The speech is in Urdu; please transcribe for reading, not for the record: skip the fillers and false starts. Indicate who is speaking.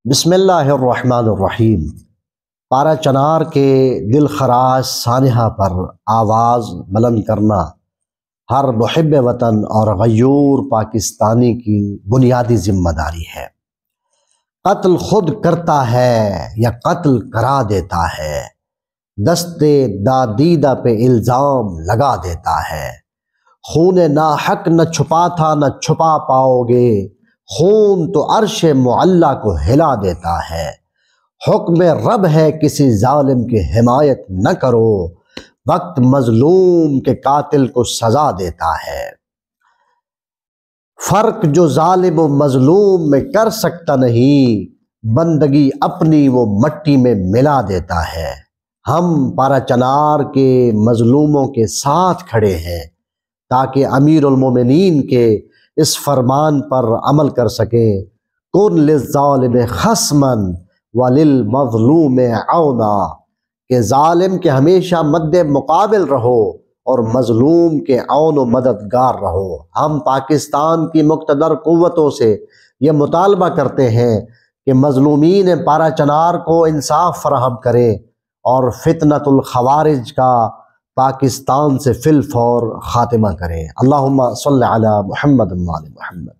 Speaker 1: بسم اللہ الرحمن الرحیم۔ پارہ چنار کے دل خراش سانحہ پر آواز بلند کرنا ہر محب وطن اور غیور پاکستانی کی بنیادی ذمہ داری ہے۔ قتل خود کرتا ہے یا قتل کرا دیتا ہے، دستے دادیدہ پہ الزام لگا دیتا ہے۔ خون ناحق نہ چھپا تھا نہ چھپا پاؤ گے، خون تو عرش معلیٰ کو ہلا دیتا ہے۔ حکم رب ہے کسی ظالم کی حمایت نہ کرو، وقت مظلوم کے قاتل کو سزا دیتا ہے۔ فرق جو ظالم و مظلوم میں کر سکتا نہیں، بندگی اپنی وہ مٹی میں ملا دیتا ہے۔ ہم پارہ چنار کے مظلوموں کے ساتھ کھڑے ہیں تاکہ امیر المومنین کے اس فرمان پر عمل کر سکیں، کن للظالم خصما وللمظلوم عونا، کہ ظالم کے ہمیشہ مد مقابل رہو اور مظلوم کے عون و مددگار رہو۔ ہم پاکستان کی مقتدر قوتوں سے یہ مطالبہ کرتے ہیں کہ مظلومین پارہ چنار کو انصاف فراہم کریں اور فتنۃ الخوارج کا پاکستان سے فی الفور خاتمہ کریں۔ اللہم صلی علی محمد و آل محمد۔